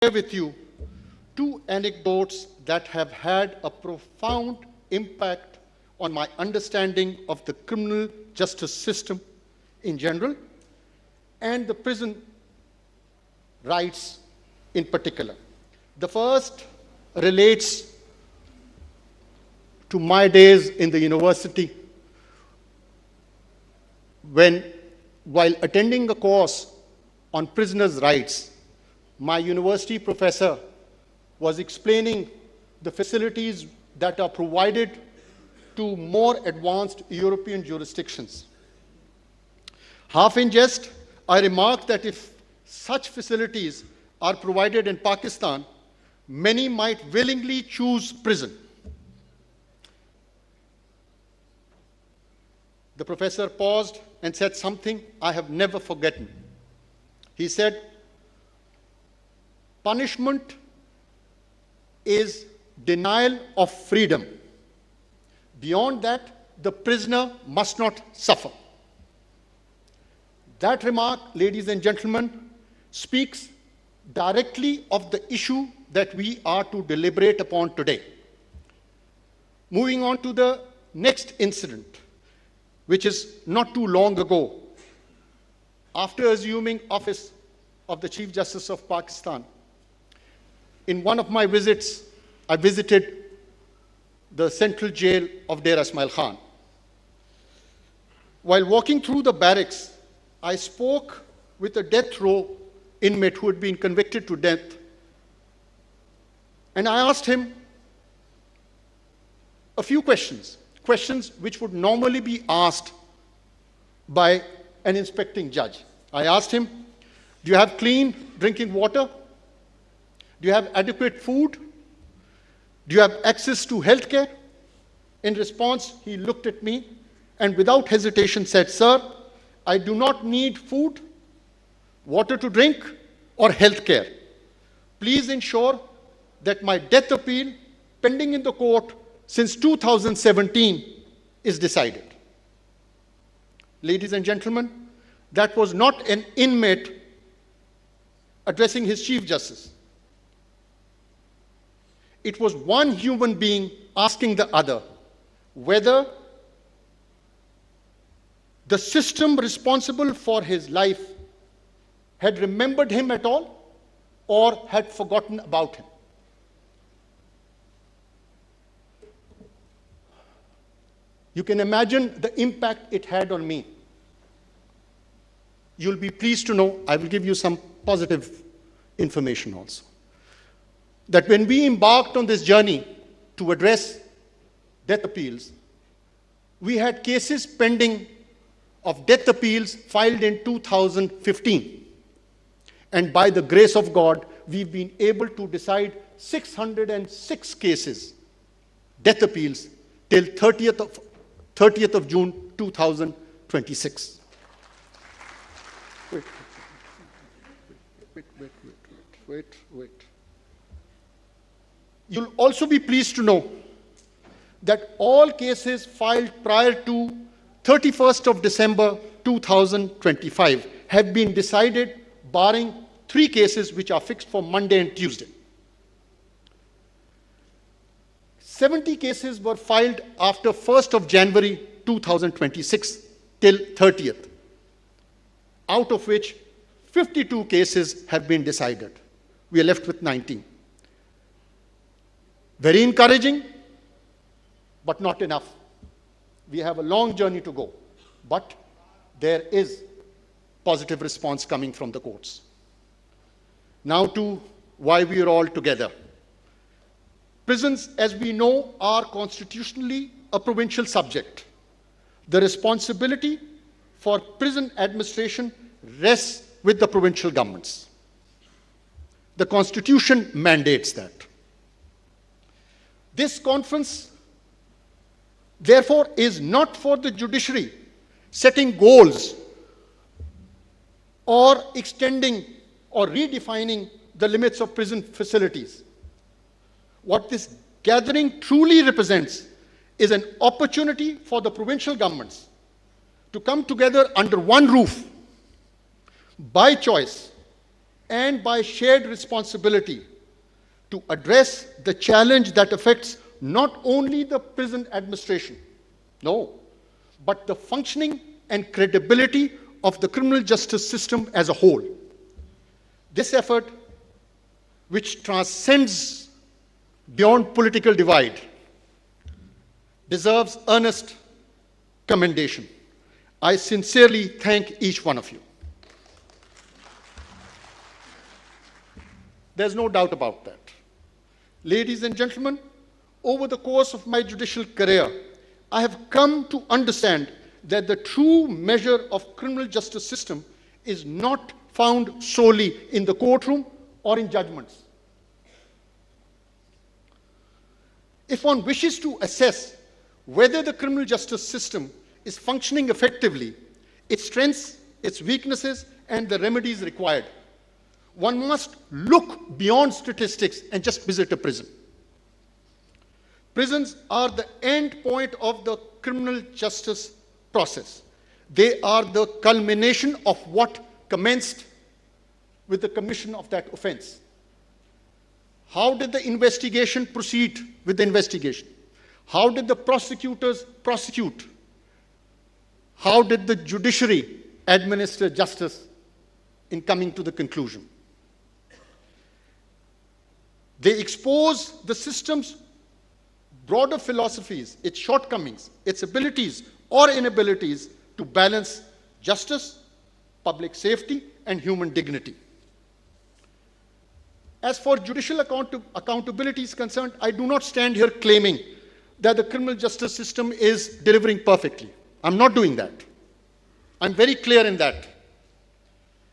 share with you two anecdotes that have had a profound impact on my understanding of the criminal justice system in general and the prison rights in particular. The first relates to my days in the university when, while attending a course on prisoners' rights, my university professor was explaining the facilities that are provided to more advanced European jurisdictions. Half in jest, I remarked that if such facilities are provided in Pakistan, many might willingly choose prison. The professor paused and said something I have never forgotten. He said, "Punishment is denial of freedom. Beyond that, the prisoner must not suffer." That remark, ladies and gentlemen, speaks directly of the issue that we are to deliberate upon today. Moving on to the next incident, which is not too long ago. After assuming office of the Chief Justice of Pakistan, in one of my visits, I visited the central jail of Dera Ismail Khan. While walking through the barracks, I spoke with a death row inmate who had been convicted to death, and I asked him a few questions which would normally be asked by an inspecting judge. I asked him, "Do you have clean drinking water? Do you have adequate food? Do you have access to health care?" In response, he looked at me and without hesitation said, "Sir, I do not need food, water to drink, or health care. Please ensure that my death appeal pending in the court since 2017 is decided." Ladies and gentlemen, that was not an inmate addressing his Chief Justice. It was one human being asking the other whether the system responsible for his life had remembered him at all or had forgotten about him. You can imagine the impact it had on me. You'll be pleased to know, I will give you some positive information also, that when we embarked on this journey to address death appeals, we had cases pending of death appeals filed in 2015. And by the grace of God, we've been able to decide 606 cases, death appeals, till 30th of June 2026. Wait. You'll also be pleased to know that all cases filed prior to 31st of December 2025 have been decided, barring 3 cases which are fixed for Monday and Tuesday. 70 cases were filed after 1st of January 2026 till 30th, out of which 52 cases have been decided. We are left with 19. Very encouraging, but not enough. We have a long journey to go, but there is positive response coming from the courts. Now to why we are all together. Prisons, as we know, are constitutionally a provincial subject. The responsibility for prison administration rests with the provincial governments. The Constitution mandates that. This conference, therefore, is not for the judiciary setting goals or extending or redefining the limits of prison facilities. What this gathering truly represents is an opportunity for the provincial governments to come together under one roof, by choice, and by shared responsibility to address the challenge that affects not only the prison administration, no, but the functioning and credibility of the criminal justice system as a whole. This effort, which transcends beyond political divide, deserves earnest commendation. I sincerely thank each one of you. There's no doubt about that. Ladies and gentlemen, over the course of my judicial career, I have come to understand that the true measure of criminal justice system is not found solely in the courtroom or in judgments. If one wishes to assess whether the criminal justice system is functioning effectively, its strengths, its weaknesses, and the remedies required, one must look beyond statistics and just visit a prison. Prisons are the end point of the criminal justice process. They are the culmination of what commenced with the commission of that offense. How did the investigation proceed with the investigation? How did the prosecutors prosecute? How did the judiciary administer justice in coming to the conclusion? They expose the system's broader philosophies, its shortcomings, its abilities or inabilities to balance justice, public safety, and human dignity. As for judicial accountability is concerned, I do not stand here claiming that the criminal justice system is delivering perfectly. I'm not doing that. I'm very clear in that.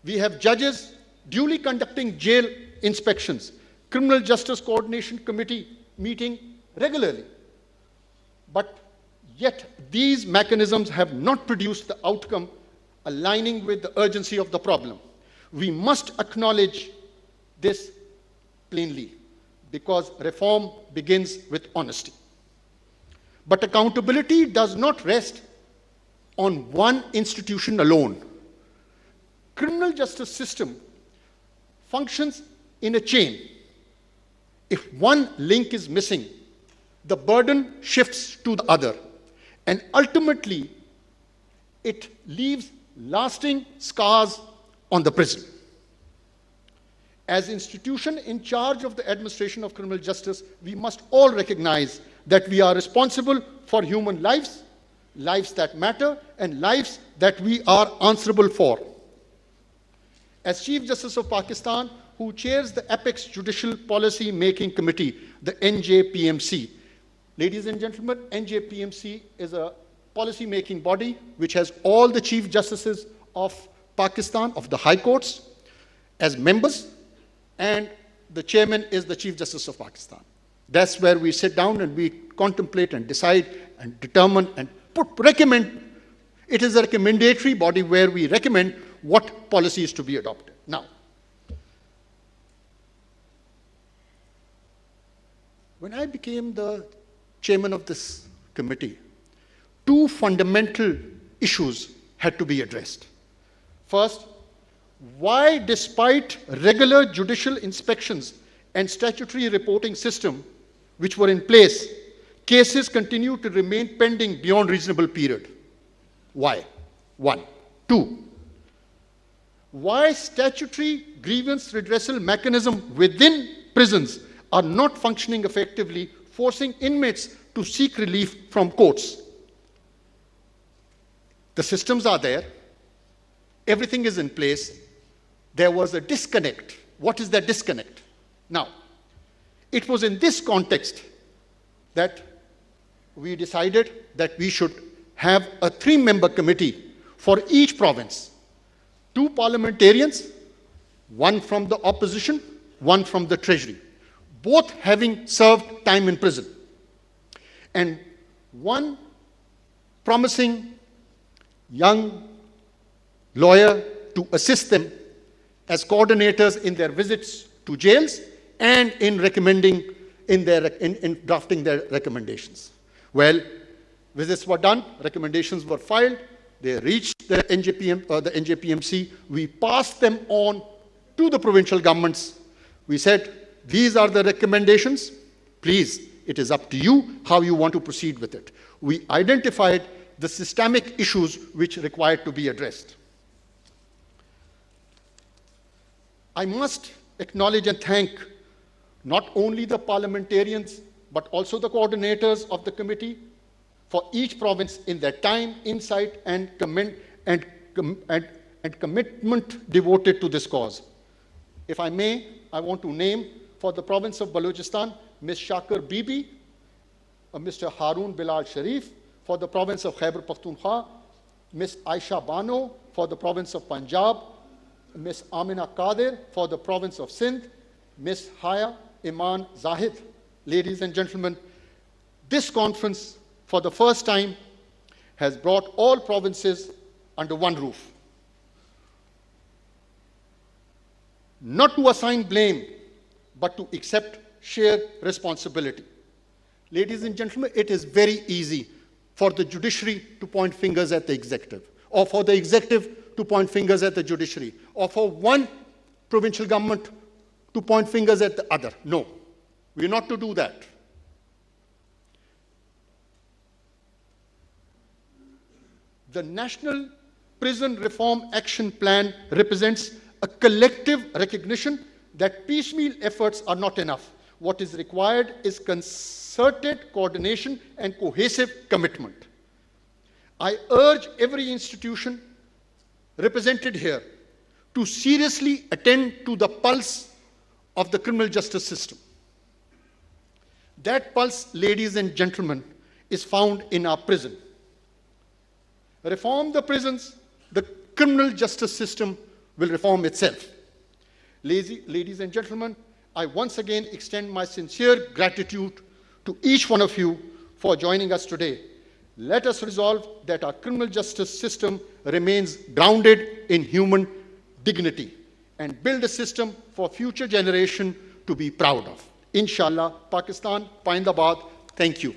We have judges duly conducting jail inspections, Criminal Justice Coordination Committee meeting regularly. But yet these mechanisms have not produced the outcome aligning with the urgency of the problem. We must acknowledge this plainly, because reform begins with honesty. But accountability does not rest on one institution alone. Criminal justice system functions in a chain. If one link is missing, the burden shifts to the other, and ultimately it leaves lasting scars on the prison. As institution in charge of the administration of criminal justice, we must all recognize that we are responsible for human lives, lives that matter, and lives that we are answerable for. As Chief Justice of Pakistan, who chairs the Apex Judicial Policy Making Committee, the NJPMC. Ladies and gentlemen, NJPMC is a policy-making body which has all the Chief Justices of Pakistan, of the High Courts, as members, and the chairman is the Chief Justice of Pakistan. That's where we sit down and we contemplate and decide and determine and recommend. It is a recommendatory body where we recommend what policy is to be adopted. Now, when I became the chairman of this committee, two fundamental issues had to be addressed. First, why, despite regular judicial inspections and statutory reporting system which were in place, cases continue to remain pending beyond reasonable period? Why? One. Two, why statutory grievance redressal mechanism within prisons are not functioning effectively, forcing inmates to seek relief from courts? The systems are there. Everything is in place. There was a disconnect. What is that disconnect? Now, it was in this context that we decided that we should have a 3-member committee for each province. 2 parliamentarians, 1 from the opposition, 1 from the treasury, both having served time in prison, and 1 promising young lawyer to assist them as coordinators in their visits to jails and in recommending in drafting their recommendations. Well, visits were done, recommendations were filed, they reached the NJPMC. We passed them on to the provincial governments. We said, these are the recommendations. Please, it is up to you how you want to proceed with it. We identified the systemic issues which required to be addressed. I must acknowledge and thank not only the parliamentarians, but also the coordinators of the committee for each province in their time, insight, and commitment devoted to this cause. If I may, I want to name for the province of Balochistan, Ms. Shakir Bibi, Mr. Haroon Bilal Sharif, for the province of Khyber Pakhtunkhwa, Ms. Aisha Bano for the province of Punjab, Ms. Amina Qadir for the province of Sindh, Ms. Haya Iman Zahid. Ladies and gentlemen, this conference, for the first time, has brought all provinces under one roof. Not to assign blame, but to accept shared responsibility. Ladies and gentlemen, it is very easy for the judiciary to point fingers at the executive, or for the executive to point fingers at the judiciary, or for one provincial government to point fingers at the other. No, we are not to do that. The National Prison Reform Action Plan represents a collective recognition that piecemeal efforts are not enough. What is required is concerted coordination and cohesive commitment. I urge every institution represented here to seriously attend to the pulse of the criminal justice system. That pulse, ladies and gentlemen, is found in our prison. Reform the prisons, the criminal justice system will reform itself. Ladies and gentlemen, I once again extend my sincere gratitude to each one of you for joining us today. Let us resolve that our criminal justice system remains grounded in human dignity and build a system for future generation to be proud of. Inshallah, Pakistan, Paindabad, thank you.